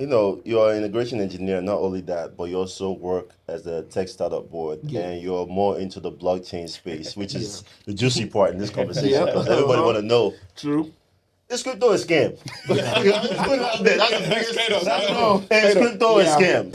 you're an integration engineer. Not only that, but you also work as a tech startup board, and you're more into the blockchain space, which is the juicy part in this conversation because everybody want to know. True. Is crypto a scam? Let's put it out there. That's the biggest. Is crypto a scam?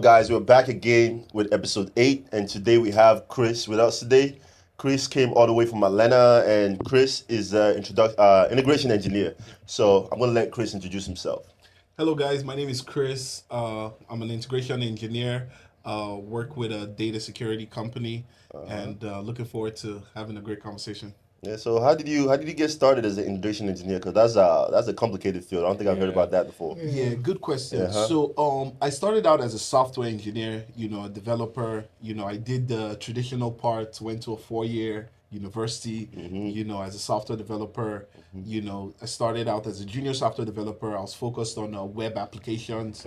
Guys, we're back again with episode 8, and today we have Crees with us today. Crees came all the way from Atlanta, and Crees is an integration engineer. So I'm going to let Crees introduce himself. Hello, guys. My name is Crees. I'm an integration engineer. Work with a data security company, and looking forward to having a great conversation. Yeah. So how did you get started as an integration engineer? Because that's a complicated field. I don't think I've heard about that before. Yeah, good question. So I started out as a software engineer, a developer. I did the traditional part, went to a 4-year university, as a software developer. I started out as a junior software developer. I was focused on web applications,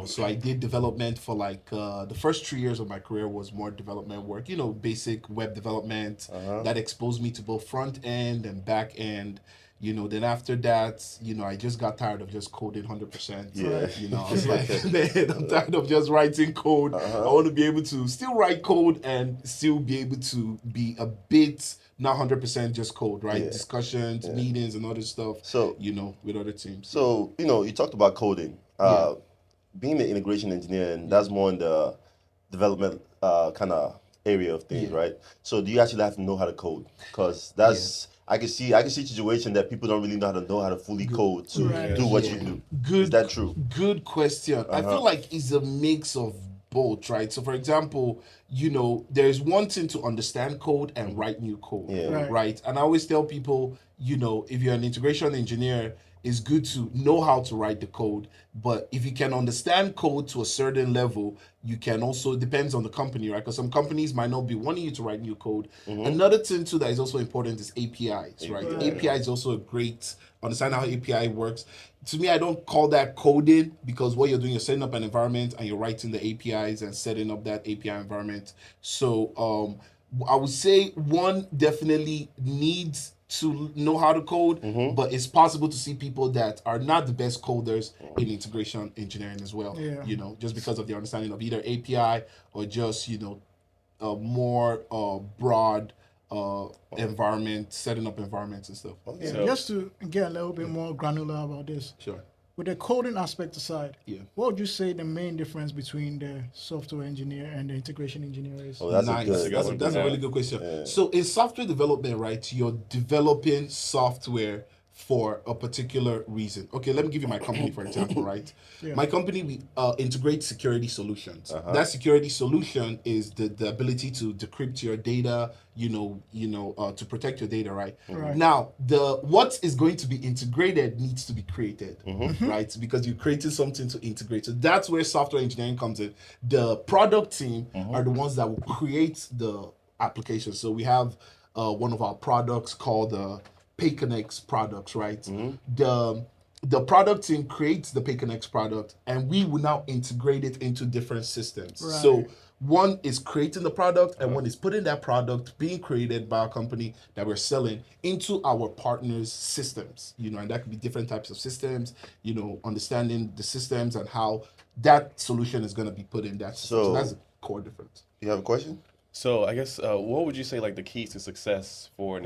so I did development for like the first 3 years of my career was more development work, basic web development that exposed me to both front end and back end. Then after that, I just got tired of just coding 100%. Yeah. I was like, man, I'm tired of just writing code. I want to be able to still write code and still be able to be a bit, not 100% just code, right? Yeah. Discussions, meetings, and other stuff, So, with other teams. So, you talked about coding. Being an integration engineer, and that's more in the development kind of area of things, right? So do you actually have to know how to code? Because that's... I can see situation that people don't really know how to fully code to do what you do. Is that true? Good question. I feel like it's a mix of both, right? So for example, there's one thing to understand code and write new code, right? And I always tell people, if you're an integration engineer, it's good to know how to write the code, but if you can understand code to a certain level, you can also, depends on the company, right? Because some companies might not be wanting you to write new code. Another thing too that is also important is APIs, right? API is also a great, understand how API works. To me, I don't call that coding because what you're doing, you're setting up an environment and you're writing the APIs and setting up that API environment. So I would say one definitely needs to know how to code, but it's possible to see people that are not the best coders in integration engineering as well. Just because of their understanding of either API or just a more broad environment, setting up environments and stuff. Just to get a little bit more granular about this. Sure. With the coding aspect aside, what would you say the main difference between the software engineer and the integration engineer is? Oh, that's nice. That's a really good question. Yeah. So in software development, right, you're developing software for a particular reason. Okay, let me give you my company, for example, right? My company, we integrate security solutions. That security solution is the ability to decrypt your data, to protect your data, right? Now, what is going to be integrated needs to be created, right? Because you're creating something to integrate. So that's where software engineering comes in. The product team are the ones that will create the application. So we have one of our products called PayConnects products, right? The product team creates the PayConnects product, and we will now integrate it into different systems. So one is creating the product, and one is putting that product being created by a company that we're selling into our partners' systems. And that could be different types of systems. Understanding the systems and how that solution is going to be put in that system. So that's a core difference. You have a question? So I guess what would you say like the keys to success for an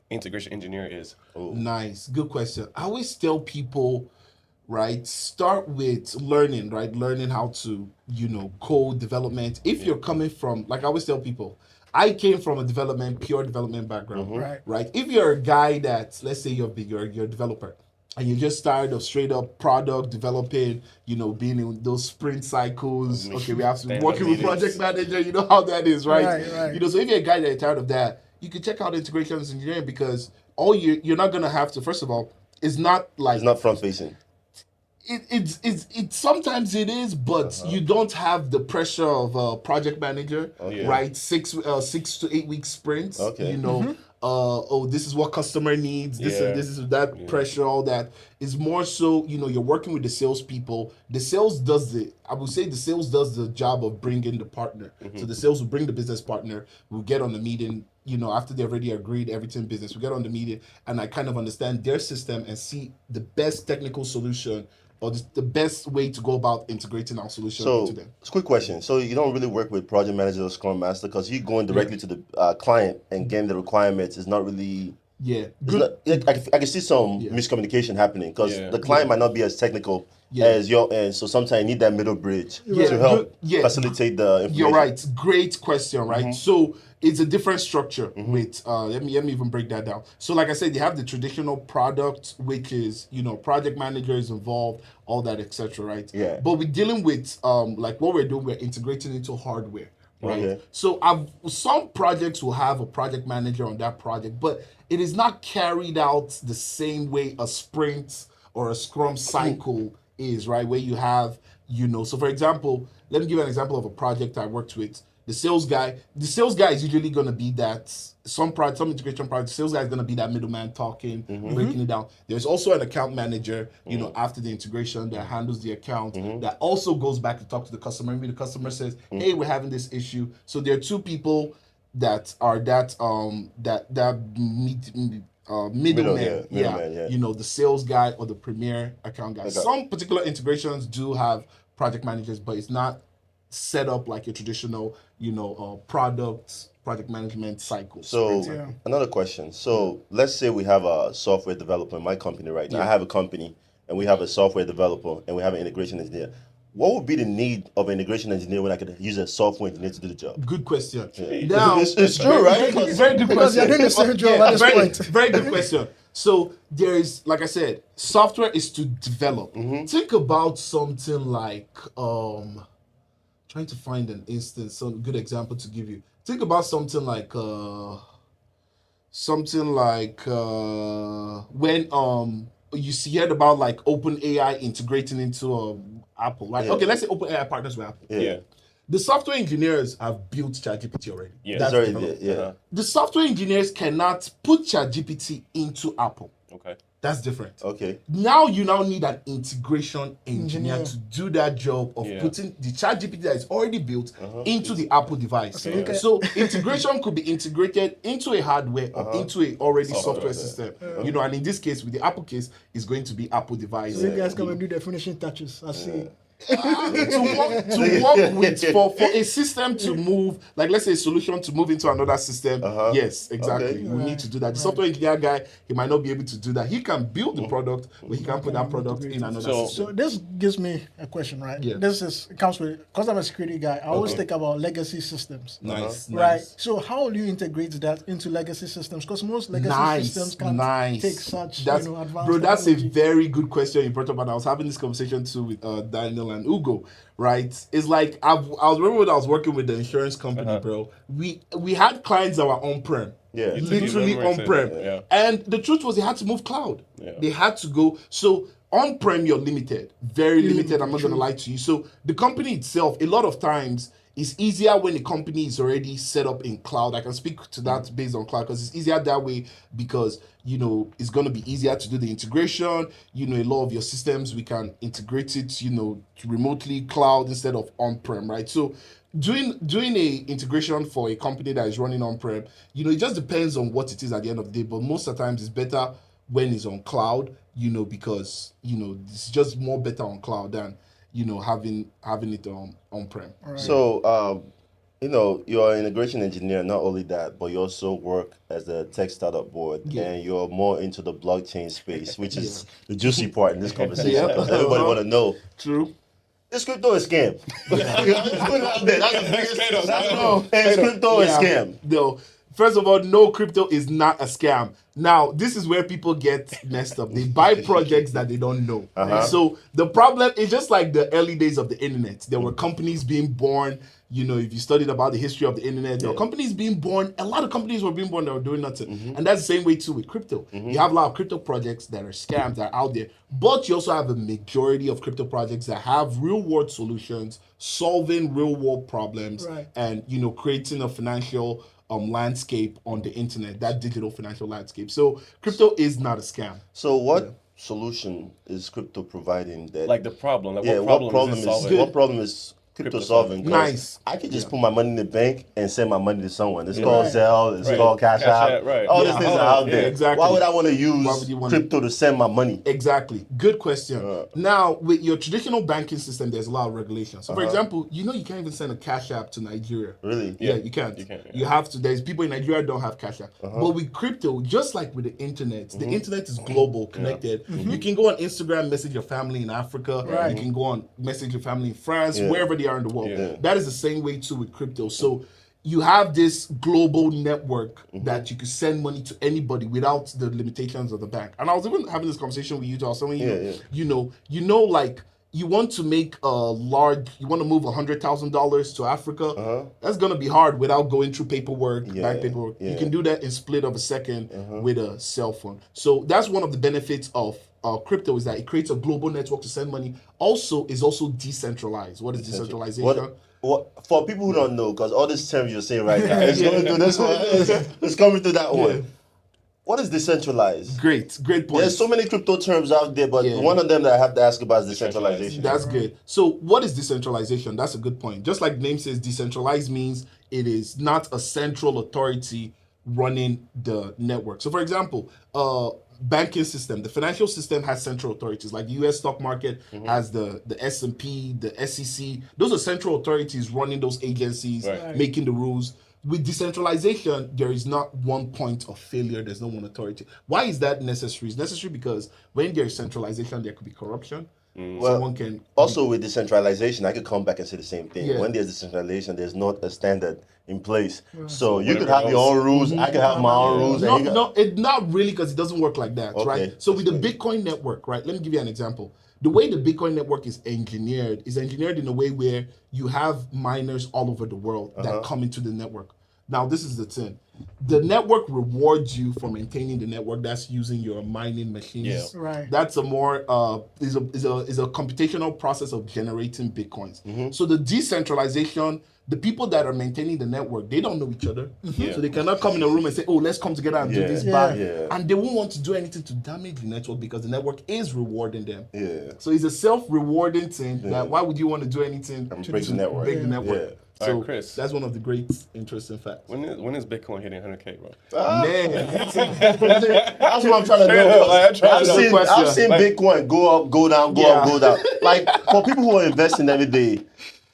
integration engineer is? Nice. Good question. I always tell people, right, start with learning, right? Learning how to, code development. If you're coming from, like I always tell people, I came from a pure development background, right? If you're a guy that, let's say you're a developer, and you're just tired of straight up product developing, being in those sprint cycles. Okay, we have to working with project manager. You know how that is, right? So if you're a guy that is tired of that, you can check out integrations engineering because you're not gonna have to. First of all, it's not front facing. It sometimes it is, but you don't have the pressure of a project manager, right? 6 to 8 week sprints. this is what customer needs, this and this is that pressure, all that. It's more so, you're working with the salespeople. The sales does the job of bringing the partner. So the sales will bring the business partner. We'll get on the meeting, after they've already agreed everything business. We get on the meeting and I kind of understand their system and see the best technical solution or the best way to go about integrating our solution into them. So, quick question. So you don't really work with project manager or scrum master because you're going directly to the client and getting the requirements is not really... Yeah. I can see some miscommunication happening because the client might not be as technical as your end. So sometimes you need that middle bridge to help facilitate the information. You're right. Great question, right? So it's a different structure with, let me even break that down. So like I said, you have the traditional product, which is, project managers involved, all that, etc., right? Yeah. But we're dealing with, like what we're doing, we're integrating into hardware. Right. Okay. So some projects will have a project manager on that project, but it is not carried out the same way a sprint or a scrum cycle is, right? Where you have, so for example, let me give you an example of a project I worked with. The sales guy is usually going to be that some integration project. The sales guy is going to be that middleman talking, breaking it down. There's also an account manager, after the integration that handles the account that also goes back to talk to the customer. Maybe the customer says, "Hey, we're having this issue." So there are two people that are middleman. The sales guy or the premier account guy. Okay. Some particular integrations do have project managers, but it's not set up like a traditional, project management cycle. So another question. So let's say we have a software developer in my company right now. I have a company and we have a software developer and we have an integration engineer. What would be the need of an integration engineer when I could use a software engineer to do the job? Good question. Yeah. Now, it's true, right? Very good question. Because you're doing the same job at this point. Very good question. So there is, like I said, software is to develop. Think about something like, trying to find an instance, some good example to give you. Think about something like when you heard about like OpenAI integrating into Apple, right? Okay, let's say OpenAI partners with Apple. Yeah. The software engineers have built ChatGPT already. Yeah, that's already. The software engineers cannot put ChatGPT into Apple. Okay. That's different. Okay. Now you need an integration engineer to do that job of putting the ChatGPT that is already built into the Apple device. Okay. So integration could be integrated into a hardware or into a already software system. And in this case, with the Apple case, it's going to be Apple device. So you guys come and do the finishing touches. I see. To work with for a system to move, like let's say a solution to move into another system. Yes, exactly. Okay. We need to do that. The software engineer guy, he might not be able to do that. He can build the product, but he can't put that product in another system. So this gives me a question, right? Yeah. It comes with, because I'm a security guy, I always think about legacy systems. Nice. Right. So how will you integrate that into legacy systems? Because most legacy systems can't take such advanced bro, that's technology. a very good question you brought up, and I was having this conversation too with Daniel and Ugo, right? It's like I remember when I was working with the insurance company, bro. We had clients that were on-prem. Yeah. Literally on-prem. And the truth was they had to move cloud. They had to go. So on-prem, you're limited. Very limited, I'm not going to lie to you. So the company itself, a lot of times, it's easier when the company is already set up in cloud. I can speak to that based on cloud because it's easier that way because, it's going to be easier to do the integration. A lot of your systems, we can integrate it, remotely cloud instead of on-prem, right? So doing a integration for a company that is running on-prem, it just depends on what it is at the end of the day. But most of the times it's better when it's on cloud, because, it's just more better on cloud than, having it on-prem. Right. So, you're an integration engineer, not only that, but you also work as a tech startup board, and you're more into the blockchain space, which is the juicy part in this conversation because everybody want to know. True. Is crypto a scam? Let's put it out there. That's the biggest. Is crypto a scam? No. First of all, no, crypto is not a scam. Now, this is where people get messed up. They buy projects that they don't know. So the problem is just like the early days of the internet. There were companies being born. If you studied about the history of the internet, there were companies being born. A lot of companies were being born that were doing nothing. And that's the same way too with crypto. You have a lot of crypto projects that are scams that are out there. But you also have a majority of crypto projects that have real world solutions, solving real world problems, and creating a financial landscape on the internet, that digital financial landscape. So crypto is not a scam. So what solution is crypto providing that Like the problem. Like yeah, what problem is it solving? what problem is crypto solving? 'Cause Nice. I could just put my money in the bank and send my money to someone. It's Yeah. called Right. Zelle, it's Right. called Cash Cash App. App, right. All Yeah, these things hold are on. out there. Yeah, exactly. Why would I want to Why use would you wanna- crypto to send my money? Exactly. Good question. Now, with your traditional banking system, there's a lot of regulations. So, for example, you can't even send a Cash App to Nigeria. Really? Yeah, you can't. You can't, yeah. You have to. There's people in Nigeria that don't have Cash App. But with crypto, just like with the internet is global, connected. You can go on Instagram, message your family in Africa. Right. You can go on message your family in France, Yeah. wherever they are in the world. Yeah. That is the same way too with crypto. So you have this global network that you can send money to anybody without the limitations of the bank. And I was even having this conversation with you, I was telling you, like you want to make you want to move $100,000 to Africa. That's gonna be hard without going through paperwork, bank paperwork. You can do that in split of a second with a cell phone. So that's one of the benefits of crypto, is that it creates a global network to send money. Is also decentralized. What is decentralization? What for people who don't know, because all these terms you're saying right now, it's going through this one, it's coming through that one. What is decentralized? Great point. There's so many crypto terms out there, but one of them that I have to ask about is decentralization. That's good. So what is decentralization? That's a good point. Just like the name says, decentralized means it is not a central authority running the network. So for example, banking system, the financial system has central authorities, like the US stock market has the S&P, the SEC. Those are central authorities running those agencies, making the rules. With decentralization, there is not one point of failure. There's no one authority. Why is that necessary? It's necessary because when there's centralization, there could be corruption. Someone can also with decentralization, I could come back and say the same thing. Yeah. When there's decentralization, there's not a standard in place. So you could have your own rules. I could have my own rules. Not really, because it doesn't work like that, right? So with the Bitcoin network, right? Let me give you an example. The way the Bitcoin network is engineered in a way where you have miners all over the world that come into the network. Now, this is the thing. The network rewards you for maintaining the network. That's using your mining machines. Yeah. Right. That's a more is a computational process of generating Bitcoins. So the decentralization, the people that are maintaining the network, they don't know each other. So they cannot come in a room and say, oh, let's come together and do this back. And they won't want to do anything to damage the network because the network is rewarding them. So it's a self-rewarding thing. That why would you want to do anything to break the network? Break the network. So all right, Chris, that's one of the great interesting facts. When is Bitcoin hitting 100K, bro? Man, That's what I'm trying to know. I've seen Bitcoin go up, go down, go up, go down. Like for people who are investing every day,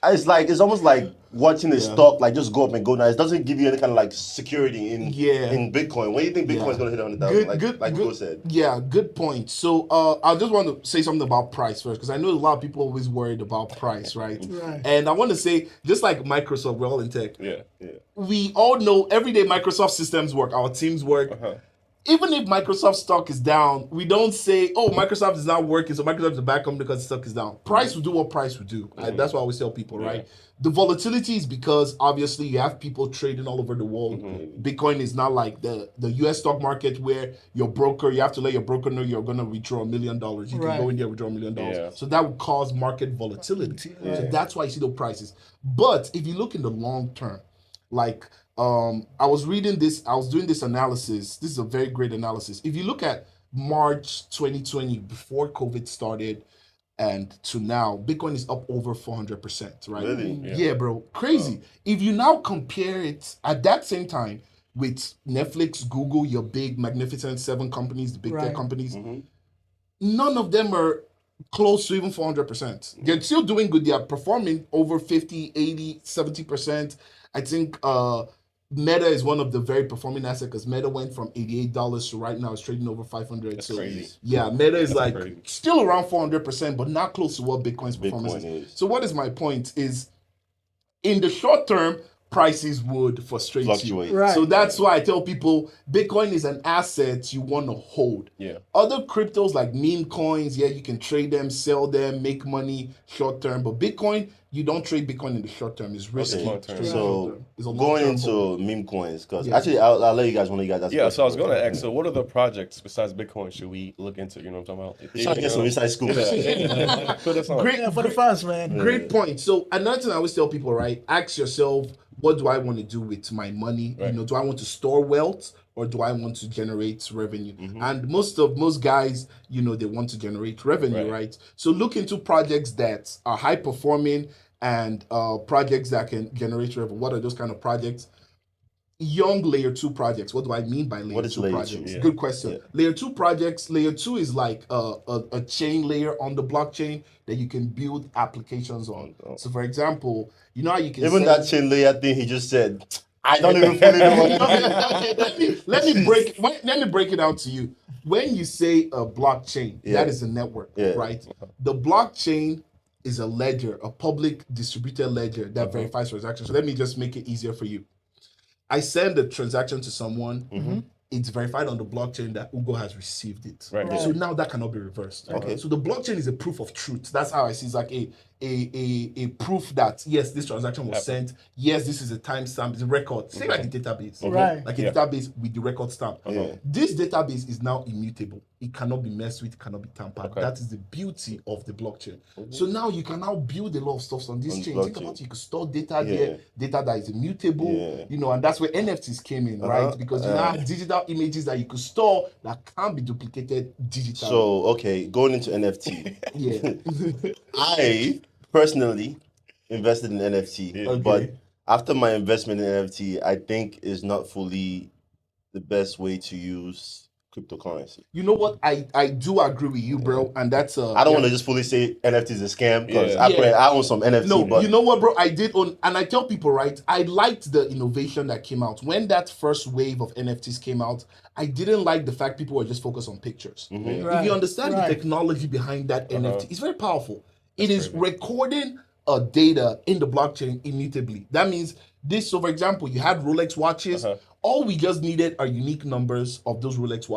it's almost like watching the stock like just go up and go down. It doesn't give you any kind of like security in Bitcoin. When do you think Bitcoin's gonna hit 100,000? Like Joe said. Yeah, good point. So I just want to say something about price first, because I know a lot of people always worried about price, right? And I want to say, just like Microsoft, we're all in tech. We all know every day Microsoft systems work, our teams work. Even if Microsoft stock is down, we don't say, oh, Microsoft is not working, so Microsoft is a bad company because the stock is down. Price will do what price will do. That's what I always tell people, right? The volatility is because obviously you have people trading all over the world. Bitcoin is not like the US stock market where your broker, you have to let your broker know you're going to withdraw $1 million. You can go in there and withdraw $1 million. So that would cause market volatility. So that's why you see those prices. But if you look in the long term, like I was doing this analysis. This is a very great analysis. If you look at March 2020, before COVID started, and to now, Bitcoin is up over 400%, right? Really? Yeah, bro. Crazy. If you now compare it at that same time with Netflix, Google, your big magnificent 7 companies, the big tech companies, none of them are close to even 400%. They're still doing good. They are performing over 50, 80, 70%. I think Meta is one of the very performing assets, because Meta went from $88 to right now it's trading over 500. That's so crazy. Yeah, Meta is like still around 400%, but not close to what Bitcoin's performance is. So what is my point is, in the short term, prices would frustrate Fluctuate. you. So that's why I tell people Bitcoin is an asset you want to hold. Other cryptos like meme coins, you can trade them, sell them, make money short term. But Bitcoin, you don't trade Bitcoin in the short term. It's risky. Long-term. So It's a going long-term into hold. meme coins, because actually I'll let you guys, one of you guys ask Yeah, so I was questions. going to ask, so what are the projects besides Bitcoin should we look into? You know what I'm talking about? Trying to get some inside scoop. Put us on. Great, Yeah, for the fans, man. great point. So another thing I always tell people, right? Ask yourself, what do I want to do with my money? Right. You know, do I want to store wealth or do I want to generate revenue? Mm-hmm. And most guys, you know, they want to generate revenue, right? So look into projects that are high performing and projects that can generate revenue. What are those kind of projects? Young layer 2 projects. What do I mean by layer What is 2 layer projects? 2? Yeah. Good question. Yeah. Layer 2 projects. Layer 2 is like a chain layer on the blockchain that you can build applications on. So, for example, you know how you can Even that chain layer thing he just said, I don't even fully know what okay, let me break it down to you. When you say a blockchain, that is a network, right? The blockchain is a ledger, a public distributed ledger that verifies transactions. So let me just make it easier for you. I send a transaction to someone. It's verified on the blockchain that Ugo has received it. Right. So now that cannot be reversed. Okay. So the blockchain is a proof of truth. That's how I see it's like a proof that yes, this transaction was sent. Yes, this is a timestamp. It's a record. Same like a database. Right. Like a database with the record stamp. Yeah. This database is now immutable. It cannot be messed with. It cannot be tampered. That is the beauty of the blockchain. So now you can now build a lot of stuff on this chain. Think about it. You can store data here, data that is immutable. You know, and that's where NFTs came in, right? Because you now have digital images that you could store that can't be duplicated digitally. So, okay, going into NFT. Yeah. I personally invested in NFT, but after my investment in NFT, I think is not fully the best way to use cryptocurrency. You know what? I do agree with you, bro. And that's I don't want to just fully say NFT is a scam because I own some NFT. No, but you know what, bro? I did own, and I tell people, right? I liked the innovation that came out when that first wave of NFTs came out. I didn't like the fact people were just focused on pictures. If you understand the technology behind that NFT, it's very powerful. It is recording data in the blockchain immutably. That means this. So, for example, you had Rolex watches. All we just needed are unique numbers of those Rolex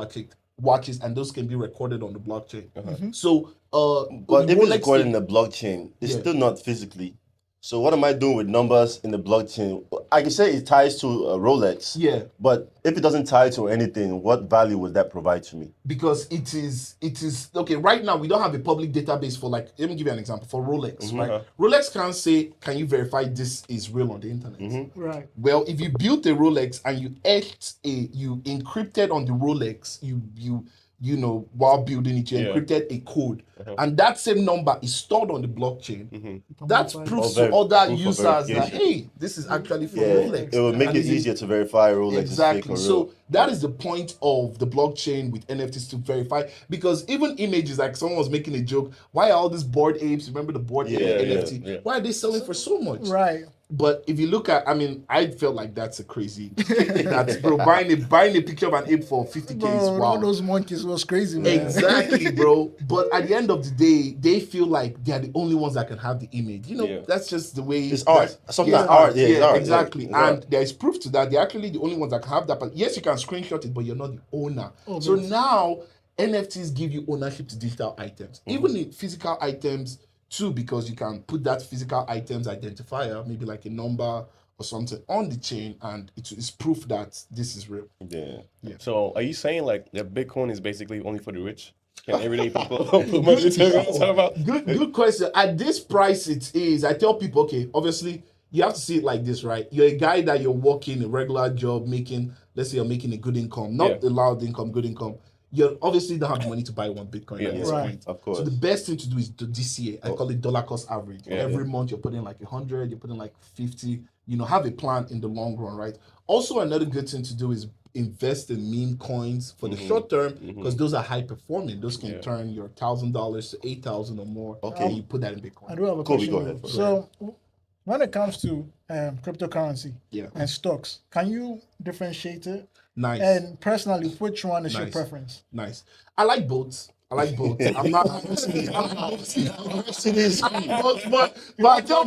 watches, and those can be recorded on the blockchain. So, but if Rolex it's recorded in the blockchain, it's still not physically. So what am I doing with numbers in the blockchain? I can say it ties to Rolex. Yeah. But if it doesn't tie to anything, what value would that provide to me? Because it is okay. Right now, we don't have a public database for, like, let me give you an example for Rolex, right? Rolex can't say, can you verify this is real on the internet? Right. Well, if you built a Rolex and you encrypted on the Rolex, you know, while building it, you encrypted a code, and that same number is stored on the blockchain. That proves to other users that, hey, this is actually from Rolex. It will make it easier to verify Rolex. Exactly. So that is the point of the blockchain with NFTs, to verify, because even images, like someone was making a joke, why are all these bored apes? Remember the bored ape NFT? Why are they selling for so much? Right. But if you look at, I mean, I felt like that's a crazy. That's, bro, buying a picture of an ape for 50K is wow. All those monkeys was crazy, man. Exactly, bro. But at the end of the day, they feel like they are the only ones that can have the image. You know, that's just the way it's art. Something like art. Yeah, it's art. Exactly. And there is proof to that. They're actually the only ones that can have that. But yes, you can screenshot it, but you're not the owner. So now NFTs give you ownership to digital items, even in physical items too, because you can put that physical items identifier, maybe like a number or something, on the chain, and it is proof that this is real. Yeah. So are you saying like that Bitcoin is basically only for the rich? Can everyday people put money into Good question. At this price it is, I tell people, okay, obviously you have to see it like this, right? You're a guy that you're working a regular job, making, let's say you're making a good income, not a loud income, good income. You obviously don't have money to buy one Bitcoin at this point. Of course. So the best thing to do is the DCA. I call it dollar cost average. Every month you're putting like 100, you're putting like 50. You know, have a plan in the long run, right? Also, another good thing to do is invest in meme coins for the short term, because those are high performing. Those can turn your $1,000 to 8,000 or more. Okay, and you put that in Bitcoin. I do have a question. Go ahead. So, when it comes to cryptocurrency and stocks, can you differentiate it? Nice. And personally, which one is your preference? Nice. I like both. I'm not. But I tell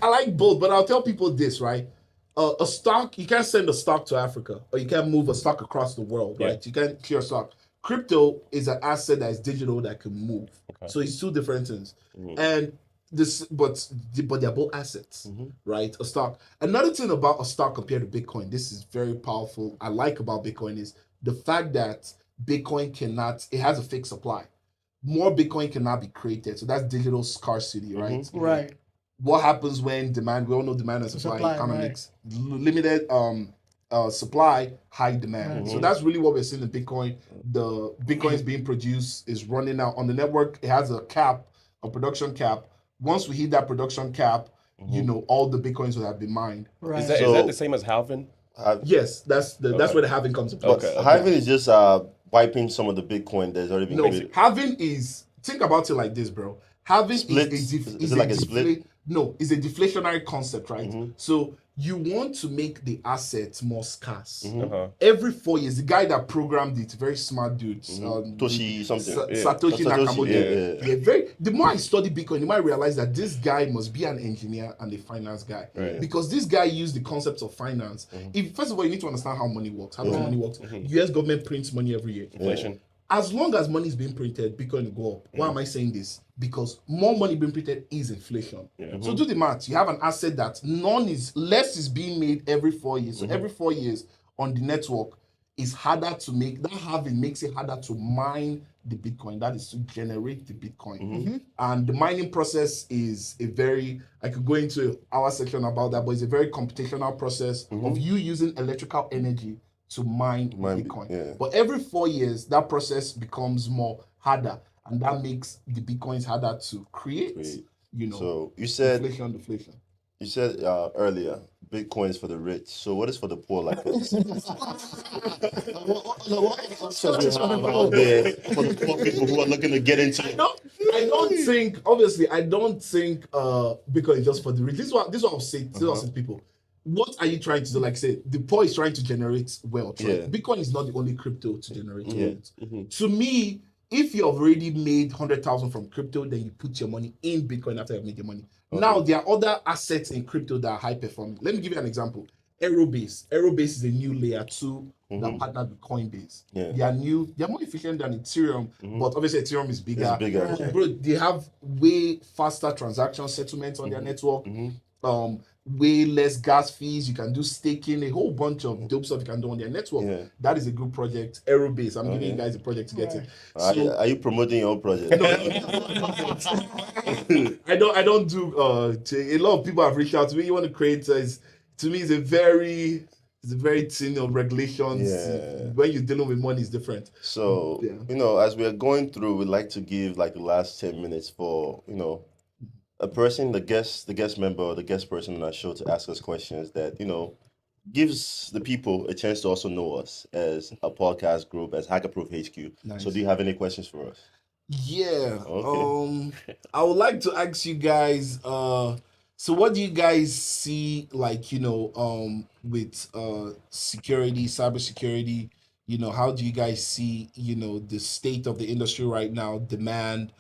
I like both, but I'll tell people this, right? A stock, you can't send a stock to Africa, or you can't move a stock across the world, right? You can't clear stock. Crypto is an asset that is digital that can move. So it's two different things. And but they're both assets, right? A stock. Another thing about a stock compared to Bitcoin, this is very powerful. I like about Bitcoin is the fact that Bitcoin it has a fixed supply. More Bitcoin cannot be created, so that's digital scarcity, right? Right. What happens when demand? We all know demand and supply economics. Right. Limited supply, high demand. So that's really what we're seeing in Bitcoin. The Bitcoin is being produced, is running out on the network. It has a cap, a production cap. Once we hit that production cap, all the Bitcoins will have been mined. Right. Is that the same as halving? Yes, that's where the halving comes into play. Halving is just wiping some of the Bitcoin that's already been created. Halving is, think about it like this, bro. Halving is it like a split? No, it's a deflationary concept, right? So you want to make the assets more scarce. Every 4 years, the guy that programmed it, very smart dude, Satoshi something. Satoshi Nakamoto. Yeah, the more I study Bitcoin, the more I realize that this guy must be an engineer and a finance guy. Right. Because this guy used the concepts of finance. First of all, you need to understand how money works. How does money work? US government prints money every year. Inflation. As long as money is being printed, Bitcoin will go up. Why am I saying this? Because more money being printed is inflation. So do the math. You have an asset that less is being made every 4 years. So every 4 years on the network is harder to make. That halving makes it harder to mine the Bitcoin. That is to generate the Bitcoin. And the mining process is I could go into our section about that, but it's a very computational process of you using electrical energy to mine Bitcoin. Yeah. But every 4 years, that process becomes more harder, and that makes the Bitcoins harder to create. So you said deflation. You said earlier, Bitcoin is for the rich. So what is for the poor like us? For the poor people who are looking to get into it. I don't think Bitcoin is just for the rich. This is what I'll say to people. What are you trying to do? Like say, the poor is trying to generate wealth. Right? Yeah. Bitcoin is not the only crypto to generate wealth. To me, if you have already made 100,000 from crypto, then you put your money in Bitcoin after you've made your money. Okay. Now, there are other assets in crypto that are high performing. Let me give you an example. Aerobase. Aerobase is a new layer 2 that partnered with Coinbase. Yeah. They are more efficient than Ethereum, but obviously Ethereum is bigger. It's bigger. Bro, they have way faster transaction settlements on their network. Way less gas fees. You can do staking, a whole bunch of dope stuff you can do on their network. Yeah. That is a good project. Aerobase. I'm giving you guys a project to get it. So, are you promoting your own project? No, I don't do. A lot of people have reached out to me. You want to create? To me, it's a very thin of regulations. Yeah. When you're dealing with money, it's different. So as we are going through, we'd like to give like the last 10 minutes for a person, the guest member or the guest person on our show to ask us questions that, gives the people a chance to also know us as a podcast group, as Hackerproof HQ. Nice. So do you have any questions for us? Yeah. Okay. I would like to ask you guys, so what do you guys see like, with security, cybersecurity? How do you guys see, the state of the industry right now, demand,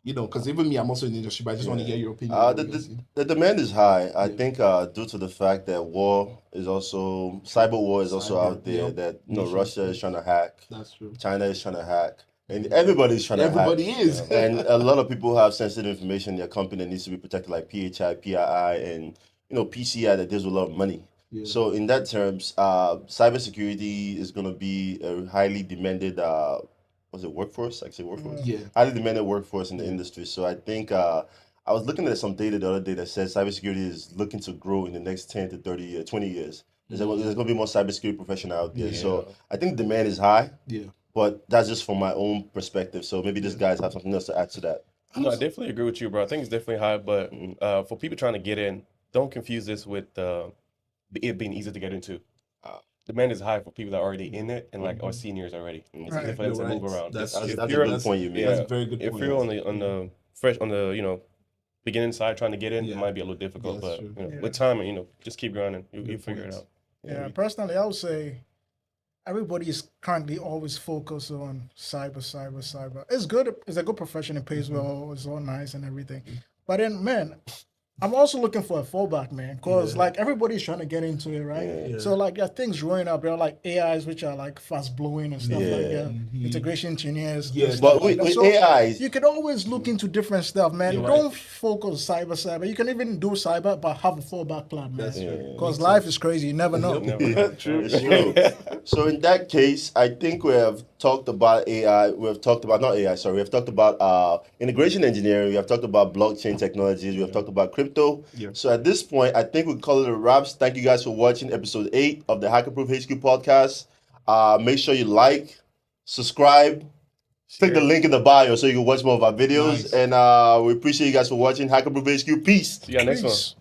because even me, I'm also in the industry, but I just want to hear your opinion. The demand is high. I think due to the fact that cyber war is also out there, that Russia is trying to hack. That's true. China is trying to hack. And everybody's trying to hack. Everybody is. And a lot of people have sensitive information in their company that needs to be protected, like PHI, PII, and PCI that deals with a lot of money. Yeah. So in that terms, cybersecurity is going to be a highly demanded workforce? I say workforce? Yeah. Highly demanded workforce in the industry. So I think I was looking at some data the other day that says cybersecurity is looking to grow in the next 10 to 30 years, 20 years. There's going to be more cybersecurity professionals out there. Yeah. So I think demand is high. Yeah. But that's just from my own perspective. So maybe these guys have something else to add to that. No, I definitely agree with you, bro. I think it's definitely high. But for people trying to get in, don't confuse this with it being easy to get into. Demand is high for people that are already in it and are seniors already. It's easy for them to move around. That's a good point you made. That's a very good point. If you're on the beginning side trying to get in, it might be a little difficult. But with time, just keep grinding. You figure it out. Yeah, personally, I would say everybody is currently always focused on cyber. It's good. It's a good profession. It pays well. It's all nice and everything. But then, man, I'm also looking for a fallback, man, because like everybody's trying to get into it, right? So like there are things growing up. There are like AIs which are like fast blowing and stuff like that. Integration engineers. Yes, but with AIs, you can always look into different stuff, man. Don't focus cyber. You can even do cyber, but have a fallback plan, man. Because life is crazy. You never know. True. So in that case, I think we have talked about AI. We have talked about we have talked about integration engineering. We have talked about blockchain technologies. We have talked about crypto. So at this point, I think we call it a wrap. Thank you guys for watching episode 8 of the Hackerproof HQ podcast. Make sure you like, subscribe, click the link in the bio so you can watch more of our videos. And we appreciate you guys for watching Hackerproof HQ. Peace. See you next one.